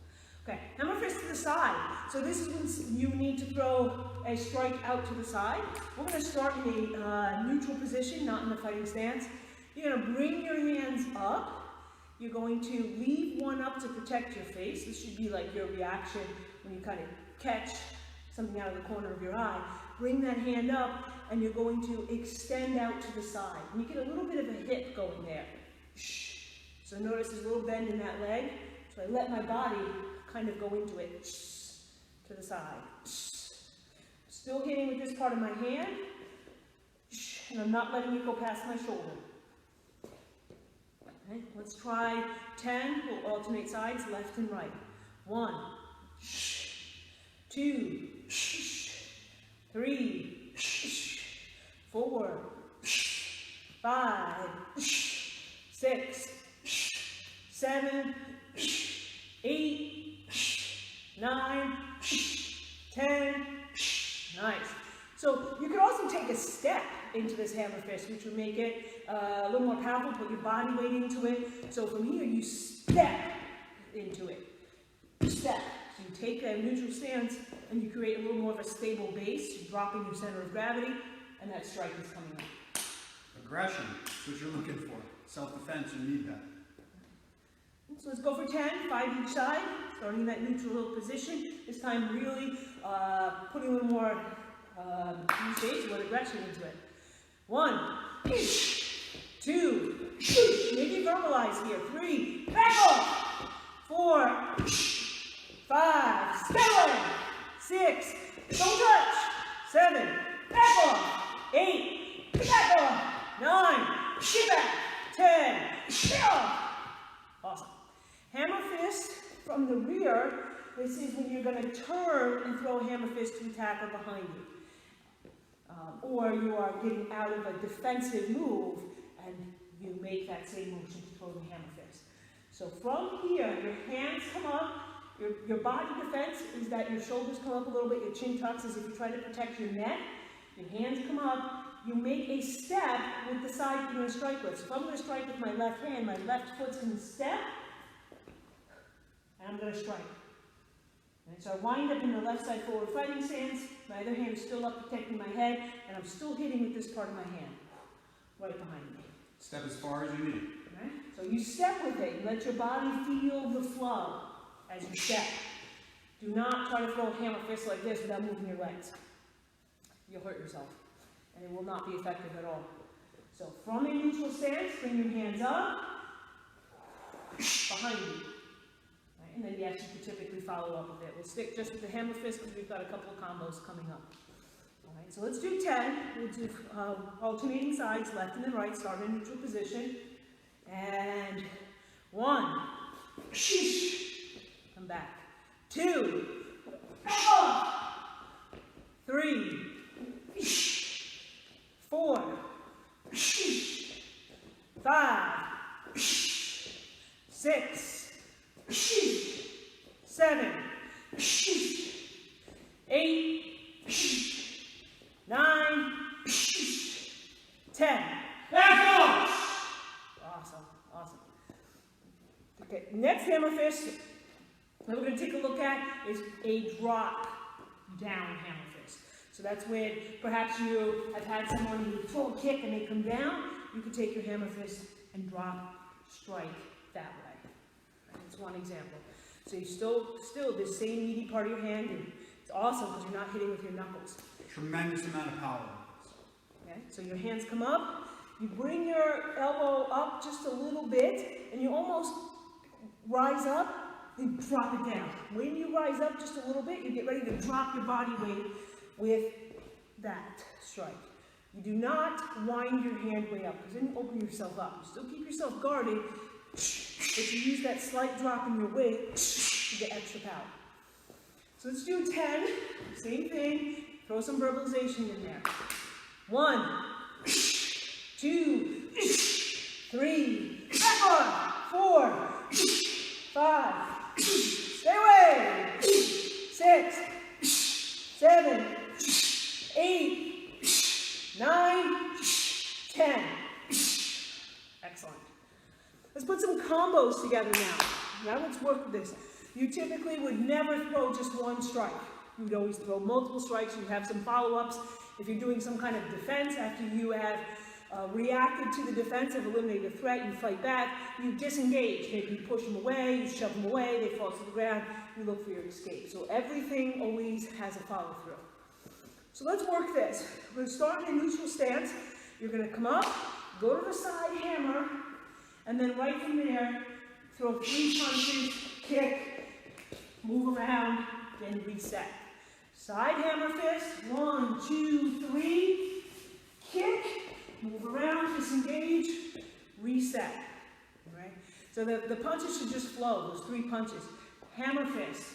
S1: Okay, hammer fist to the side. So this is when you need to throw a strike out to the side. We're going to start in a neutral position, not in the fighting stance. You're going to bring your hands up. You're going to leave one up to protect your face. This should be like your reaction when you kind of catch something out of the corner of your eye. Bring that hand up, and you're going to extend out to the side. And you get a little bit of a hip going there. Shh. So notice there's a little bend in that leg. So I let my body kind of go into it. Shh. To the side. Shh. Still hitting with this part of my hand. Shh. And I'm not letting it go past my shoulder. Okay, let's try 10. We'll alternate sides, left and right. 1. Shh. 2. Shh. 3. 4, 5, 6, 7, 8, 9, 10. Nice. So you could also take a step into this hammer fist, which would make it a little more powerful, put your body weight into it. So from here, you step into it. Step. So you take a neutral stance and you create a little more of a stable base, dropping your center of gravity, and that strike is coming up.
S2: Aggression, that's what you're looking for. Self-defense, you need that.
S1: So let's go for 10, 5 each side, starting in that neutral position. This time really putting a little more space, a little aggression into it. 1, 2, maybe verbalize here. 3, back off. 4, 5, step away. 6, don't touch. 7, back off. 8, back off. 9, get back. 10, get off. Awesome. Hammer fist from the rear. This is when you're going to turn and throw a hammer fist to attacker behind you. Or you are getting out of a defensive move and you make that same motion to throw the hammer fist. So from here, your hands come up. Your body defense is that your shoulders come up a little bit, your chin tucks as if you're trying to protect your neck. Your hands come up. You make a step with the side you're going to strike with. So if I'm going to strike with my left hand, my left foot's going to step, and I'm going to strike. And so I wind up in the left side forward fighting stance. My other hand is still up protecting my head, and I'm still hitting with this part of my hand, right behind me.
S2: Step as far as you need.
S1: Okay? So you step with it. You let your body feel the flow as you step. Do not try to throw a hammer fist like this without moving your legs. You'll hurt yourself, and it will not be effective at all. So from a neutral stance, bring your hands up, behind you. Right? And then yes, you could typically follow up with it. We'll stick just with the hammer fist because we've got a couple of combos coming up. All right, so let's do 10. We'll do alternating sides, left and then right, start in neutral position. And 1, come back. 2, 3, 4, 5, 6, 7, 8, 9, 10.
S2: Back off!
S1: Awesome, awesome. Okay, next hammer fist that we're going to take a look at is a drop down hammer fist. So that's when perhaps you have had someone who throw a kick and they come down. You can take your hammer fist and drop, strike that way. That's one example. So you still this same meaty part of your hand, and it's awesome because you're not hitting with your knuckles.
S2: Tremendous amount of power.
S1: Okay, so your hands come up. You bring your elbow up just a little bit, and you almost rise up and drop it down. When you rise up just a little bit, you get ready to drop your body weight with that strike. You do not wind your hand way up, because then you open yourself up. You still keep yourself guarded, but you use that slight drop in your weight to get extra power. So let's do 10. Same thing. Throw some verbalization in there. 1, 2, 3, 4, 5, stay away, 6, 7, 8, 9, 10. Excellent. Let's put some combos together now. Now let's work with this. You typically would never throw just one strike. You would always throw multiple strikes. You have some follow-ups. If you're doing some kind of defense after you have reacted to the defense, have eliminated a threat, you fight back, you disengage. Maybe you push them away, you shove them away, they fall to the ground, you look for your escape. So everything always has a follow-through. So let's work this. We're going to start in a neutral stance. You're going to come up, go to the side hammer, and then right from there, throw 3 punches, kick, move around, then reset. Side hammer fist, 1, 2, 3, kick, move around, disengage, reset. All right? So the punches should just flow, those 3 punches. Hammer fist,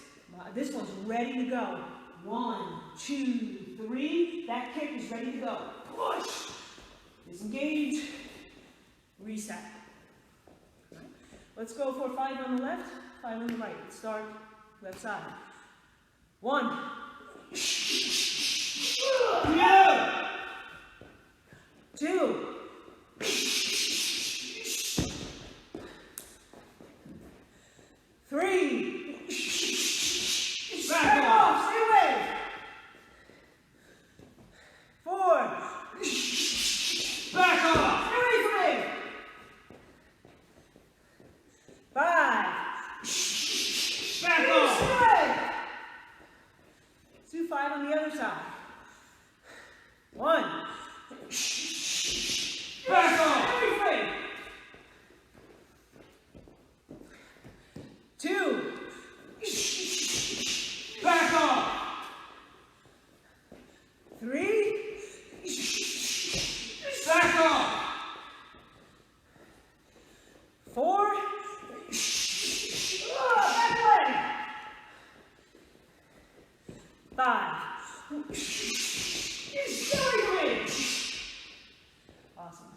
S1: this one's ready to go. 1, 2, 3, that kick is ready to go. Push, disengage, reset. All right? Let's go for 5 on the left, 5 on the right. Let's start left side. 1. Yeah! 2. Three. Back off. Stay away. 4. Back off. Stay away from me. 5. Back off. Stay away. Let's do 5 on the other side. 1. Back off. Stay away from me. 2. Back off. 3. Back off. 4. Back away. 5. Awesome.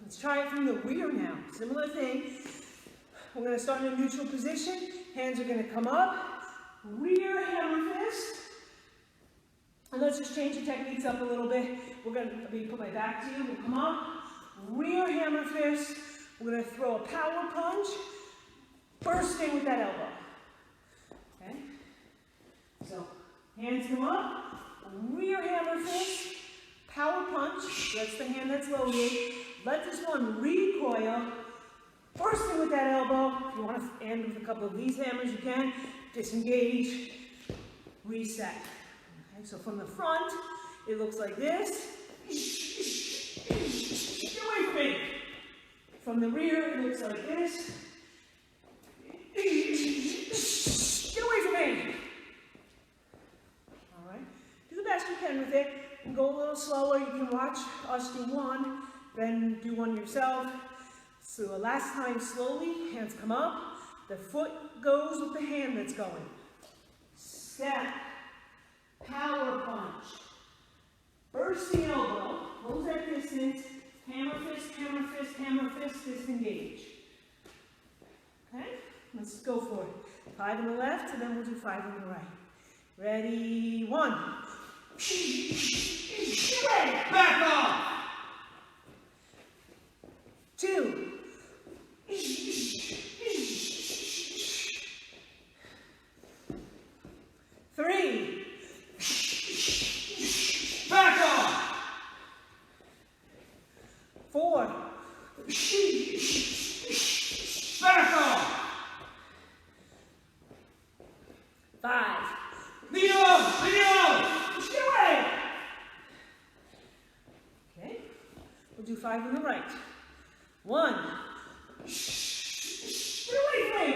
S1: Let's try it from the rear now. Similar thing. We're going to start in a neutral position. Hands are going to come up. Rear hammer fist. And let's just change the techniques up a little bit. We're going to put my back to you. We'll come up. Rear hammer fist. We're going to throw a power punch. Bursting with that elbow. Okay? So, hands come up. Rear hammer fist. Power punch. That's the hand that's loaded. Let this one recoil. Bursting with that elbow. If you want to end with a couple of these hammers, you can. Disengage. Reset. Okay, so from the front, it looks like this. Get away from me. From the rear, it looks like this. Get away from me. All right. Do the best you can with it. You can go a little slower. You can watch us do one, then do one yourself. So last time, slowly, hands come up. The foot goes with the hand that's going. Step. Power punch. Bursting elbow. Close that distance. Hammer fist, hammer fist, hammer fist, disengage. Okay? Let's go for it. 5 on the left, and then we'll do 5 on the right. Ready? 1. Back off. 2. 3. Back off. 4. Back off. 5. Lean off. Lean off. Stay away. Okay. We'll do 5 on the right. 1. Get away from me.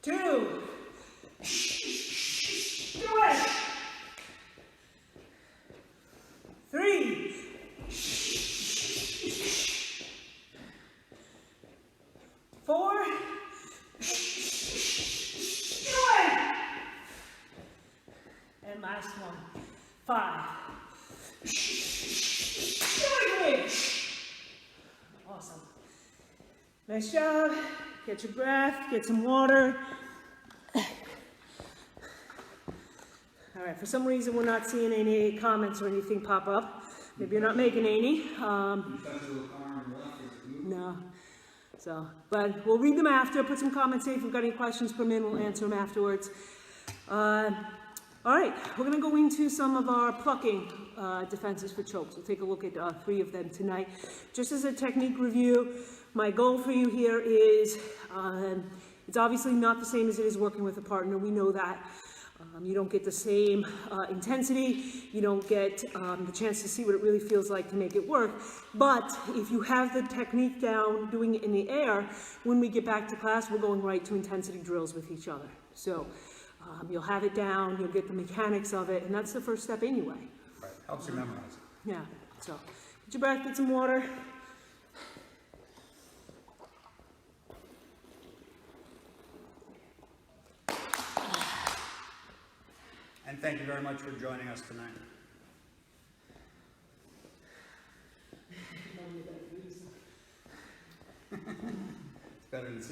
S1: 2. Get away. 3. Four. Get away. And last one. 5. Get away from me. Awesome. Nice job. Get your breath, get some water. All right, for some reason we're not seeing any comments or anything pop up. Maybe you're not making any. No. So, but we'll read them after, put some comments in. If we've got any questions, come in, we'll answer them afterwards. All right, we're going to go into some of our plucking defenses for chokes. We'll take a look at 3 of them tonight. Just as a technique review, my goal for you here is, it's obviously not the same as it is working with a partner. We know that. You don't get the same intensity. You don't get the chance to see what it really feels like to make it work. But if you have the technique down, doing it in the air, when we get back to class, we're going right to intensity drills with each other. So you'll have it down, you'll get the mechanics of it, and that's the first step anyway.
S2: Right, helps you memorize it.
S1: Yeah, so get your breath, get some water.
S2: And thank you very much for joining us tonight. It's better than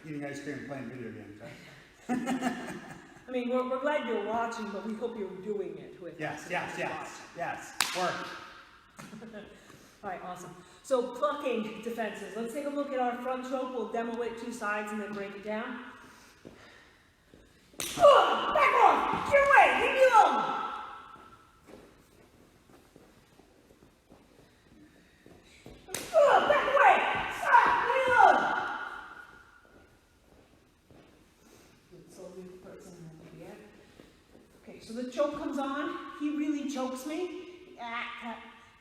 S2: eating ice cream and playing video games, right?
S1: I mean, we're glad you're watching, but we hope you're doing it with
S2: Yes,
S1: us.
S2: yes. Work.
S1: All right, awesome. So plucking defenses. Let's take a look at our front choke. We'll demo it 2 sides and then break it down. Back off! Get away! Leave me alone! Back away! Stop! Leave me alone! Slowly the person in the air. Okay, so the choke comes on. He really chokes me.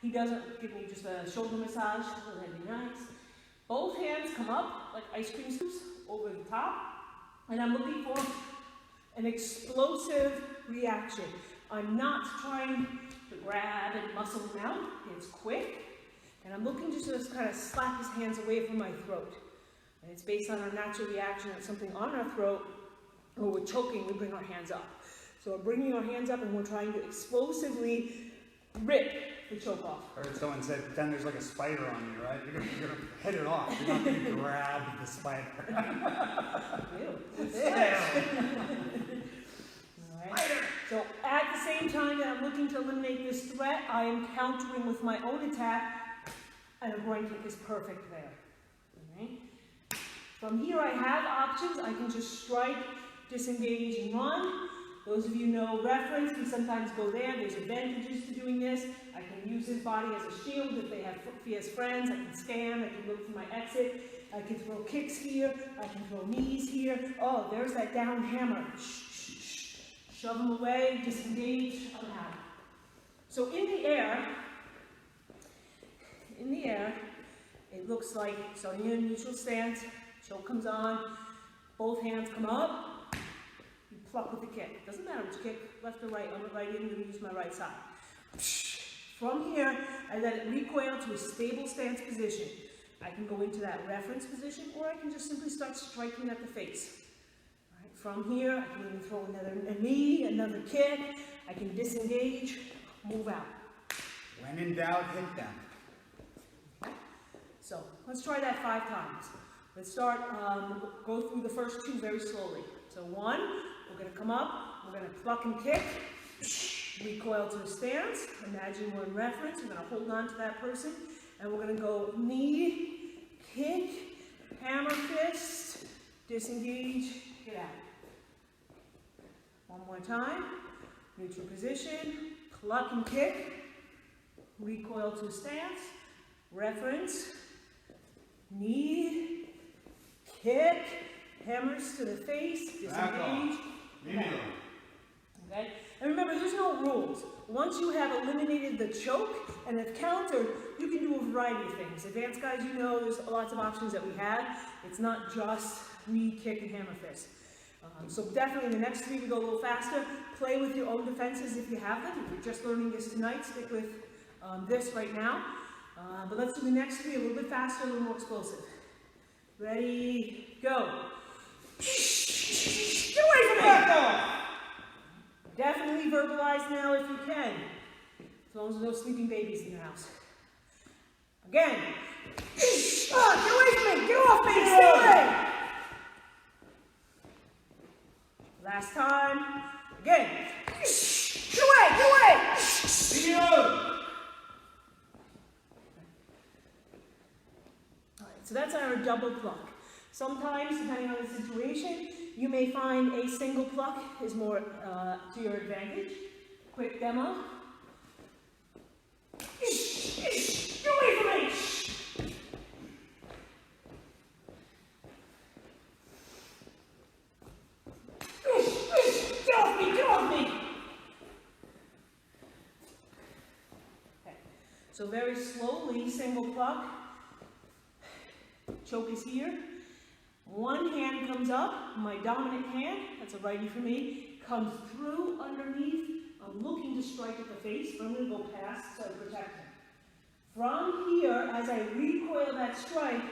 S1: He doesn't give me just a shoulder massage. That'd be nice. Both hands come up like ice cream scoops over the top. And I'm looking for an explosive reaction. I'm not trying to grab and muscle him out. It's quick. And I'm looking just to kind of slap his hands away from my throat. And it's based on our natural reaction of something on our throat, or we're choking, we bring our hands up. So we're bringing our hands up and we're trying to explosively rip the choke off.
S2: I heard someone say, pretend there's like a spider on you, right? You're gonna hit it off. You're not gonna grab the spider.
S1: Ew. All right. So at the same time that I'm looking to eliminate this threat, I am countering with my own attack, and a groin kick is perfect there. Okay. From here I have options. I can just strike, disengage, and run. Those of you know reference, we sometimes go there. There's advantages to doing this. I can use his body as a shield if he has friends. I can scan, I can look for my exit. I can throw kicks here. I can throw knees here. Oh, there's that down hammer. Shove him away, disengage, I'm out. So in the air, it looks like starting in a neutral stance, choke comes on, both hands come up, you pluck with the kick. Doesn't matter which kick, left or right, I'm going to use my right side. From here, I let it recoil to a stable stance position. I can go into that reference position, or I can just simply start striking at the face. All right, from here, I can even throw a knee, another kick. I can disengage, move out.
S2: When in doubt, hit them.
S1: So let's try that 5 times. Let's start, go through the first 2 very slowly. So 1, we're going to come up, we're going to pluck and kick, recoil to a stance. Imagine we're in reference, we're going to hold on to that person, and we're going to go knee, kick, hammer fist, disengage, get out. One more time, neutral position, pluck and kick, recoil to a stance, reference, knee, kick, hammers to the face, disengage. Okay? And remember, there's no rules. Once you have eliminated the choke and have countered, you can do a variety of things. Advanced guys, you know, there's lots of options that we have. It's not just knee, kick, and hammer fist. So definitely in the next 3 we go a little faster. Play with your own defenses if you have them. If you're just learning this tonight, stick with this right now. But let's do the next 3 a little bit faster, a little more explosive. Ready, go. Get away from me! Definitely verbalize now if you can. As long as there's no sleeping babies in your house. Again. Get away from me! Get off me! Stay away! Last time. Again. Get away! Get away!
S2: Leave me alone!
S1: So that's our double pluck. Sometimes, depending on the situation, you may find a single pluck is more to your advantage. Quick demo. Get away from me! Get off me! Get off me! Okay. So very slowly, single pluck. Choke is here. One hand comes up, my dominant hand, that's a righty for me, comes through underneath. I'm looking to strike at the face, but I'm going to go past so I protect him. From here, as I recoil that strike,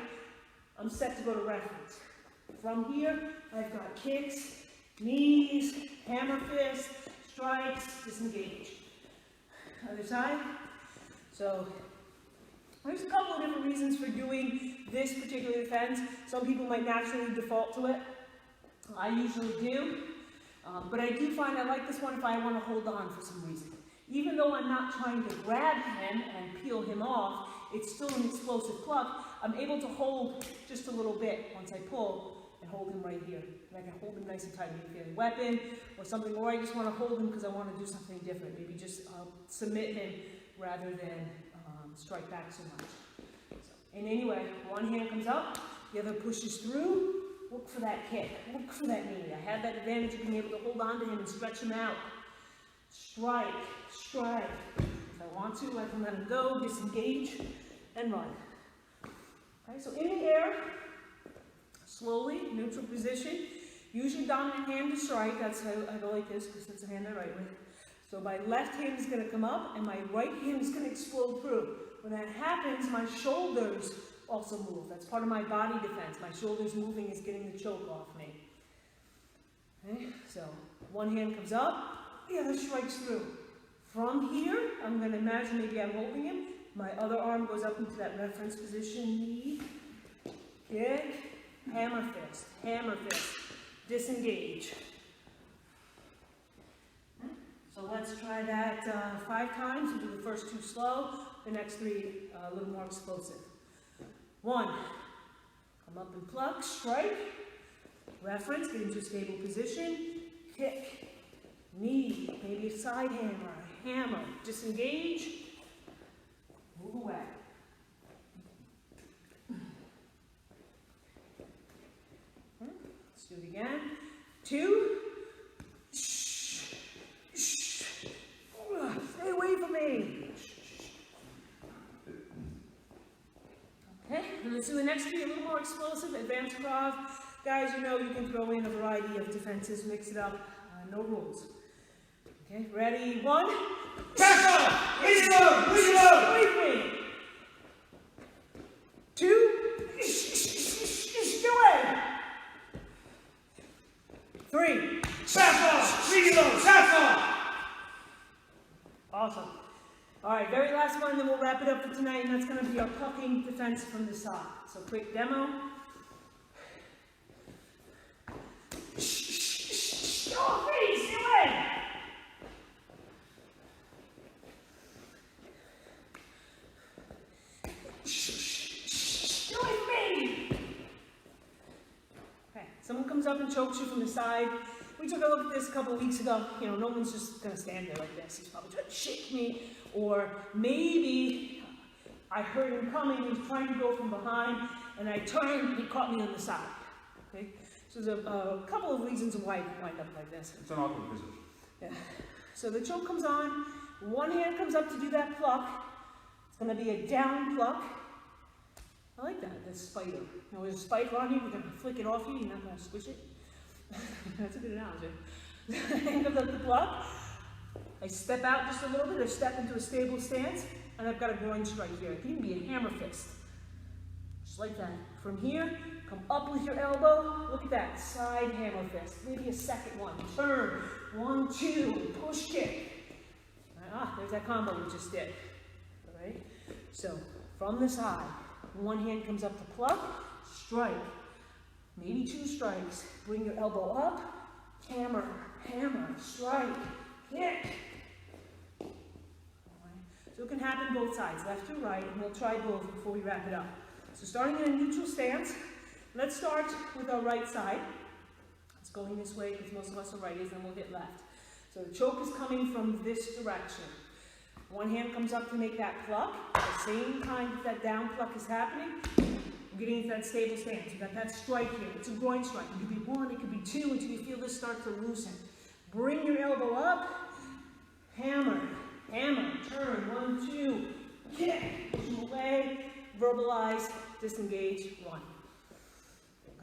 S1: I'm set to go to reference. From here, I've got kicks, knees, hammer fist, strikes, disengage. Other side. So there's a couple of different reasons for doing this particular defense. Some people might naturally default to it. I usually do. But I do find I like this one if I want to hold on for some reason. Even though I'm not trying to grab him and peel him off, it's still an explosive pluck. I'm able to hold just a little bit once I pull and hold him right here. And I can hold him nice and tight, maybe get a weapon or something, or I just want to hold him because I want to do something different. Maybe just submit him rather than strike back so much. And anyway, one hand comes up, the other pushes through. Look for that kick, look for that knee. I have that advantage of being able to hold on to him and stretch him out. Strike, strike. If I want to, I can let him go, disengage, and run. Okay, so in the air, slowly, neutral position. Use your dominant hand to strike. That's how I go like this, because that's the hand I write with. So my left hand is going to come up, and my right hand is going to explode through. When that happens, my shoulders also move. That's part of my body defense. My shoulders moving is getting the choke off me. Okay, so one hand comes up, the other strikes through. From here, I'm going to imagine maybe I'm holding him. My other arm goes up into that reference position, knee, kick, hammer fist, disengage. So let's try that 5 times. We'll do the first 2 slow, the next 3 a little more explosive. 1, come up and pluck, strike, reference, get into a stable position, kick, knee, maybe a side hammer, disengage, move away. Let's do it again. 2, stay away from me. Okay, and let's do the next 3 a little more explosive, advanced Krav. Guys, you know you can throw in a variety of defenses, mix it up, no rules. Okay, ready? 1.
S2: Tackle! Reload!
S1: Away from me. 2. Get away. 3.
S2: Tackle! Reload! Tackle!
S1: Awesome. All right, very last one, then we'll wrap it up for tonight, and that's going to be our pucking defense from the side. So quick demo. Oh, please, stay away. Stay away from me. Okay, someone comes up and chokes you from the side. We took a look at this a couple of weeks ago. You know, no one's just going to stand there like this. He's probably trying to shake me. Or maybe I heard him coming. He was trying to go from behind. And I turned. He caught me on the side. Okay? So there's a couple of reasons why you wind up like this.
S2: It's an awkward position.
S1: Yeah. So the choke comes on. One hand comes up to do that pluck. It's going to be a down pluck. I like that. That's spider. You know, there's a spider on you. We're going to flick it off you. You're not going to squish it. That's a good analogy. Hand comes up the pluck. I step out just a little bit, or step into a stable stance, and I've got a groin strike here. It can even be a hammer fist. Just like that. From here, come up with your elbow. Look at that. Side hammer fist. Maybe a second one. Turn. 1, 2. Push kick. There's that combo we just did. All right? So, from the side, one hand comes up to pluck, strike. Maybe 2 strikes. Bring your elbow up, hammer, hammer, strike, kick. Right. So it can happen both sides, left to right, and we'll try both before we wrap it up. So starting in a neutral stance, let's start with our right side. It's going this way because most of us are righties, and we'll hit left. So the choke is coming from this direction. One hand comes up to make that pluck. At the same time that down pluck is happening, getting into that stable stance. You got that strike here. It's a groin strike. It could be 1, it could be 2, until you feel this start to loosen. Bring your elbow up. Hammer, hammer, turn. 1, 2, kick. Push away. Verbalize, disengage, 1.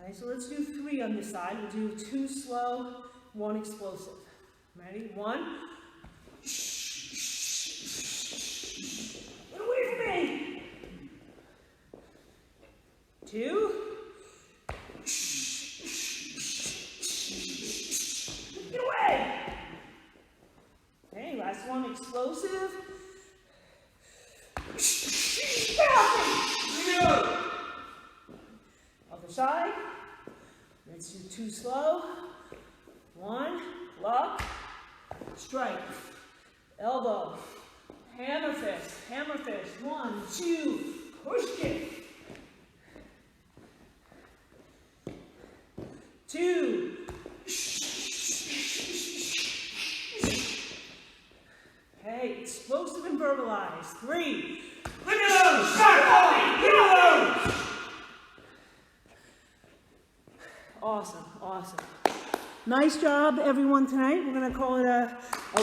S1: Okay, so let's do 3 on this side. We'll do 2 slow, 1 explosive. Ready? 1. Get away from me. 2. Get away. Okay, last one, explosive. Get off me. Other side. Let's do 2 slow. 1. lock, strike, elbow, hammer fist, 1, 2, push kick, 2, okay, explosive and verbalized, 3, leave me alone, start, leave me alone. Awesome, awesome. Nice job, everyone, tonight. We're going to call it a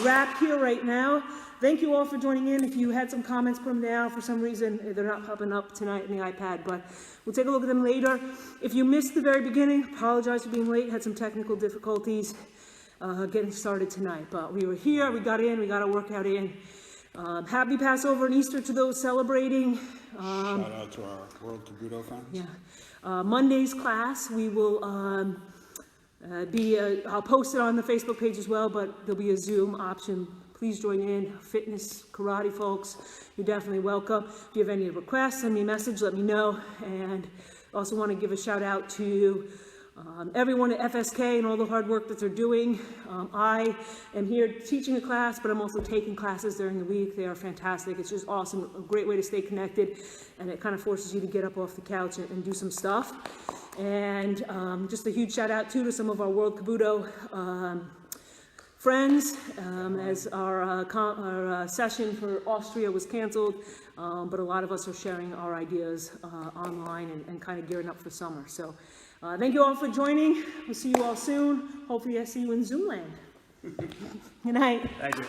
S1: wrap here right now. Thank you all for joining in. If you had some comments, put them down. For some reason, they're not popping up tonight in the iPad, but we'll take a look at them later. If you missed the very beginning, apologize for being late. Had some technical difficulties getting started tonight, but we were here. We got in. We got our workout in. Happy Passover and Easter to those celebrating.
S2: Shout out to our World Kabuto friends.
S1: Yeah. Monday's class, we will I'll post it on the Facebook page as well, but there'll be a Zoom option. Please join in. Fitness, karate folks, you're definitely welcome. If you have any requests, send me a message, let me know. And also want to give a shout out to everyone at FSK and all the hard work that they're doing. I am here teaching a class, but I'm also taking classes during the week. They are fantastic. It's just awesome, a great way to stay connected, and it kind of forces you to get up off the couch and do some stuff. And just a huge shout out too to some of our World Kabuto friends, as our session for Austria was canceled, but a lot of us are sharing our ideas online and kind of gearing up for summer. So thank you all for joining. We'll see you all soon. Hopefully I see you in Zoom land. Good night.
S2: Thank you.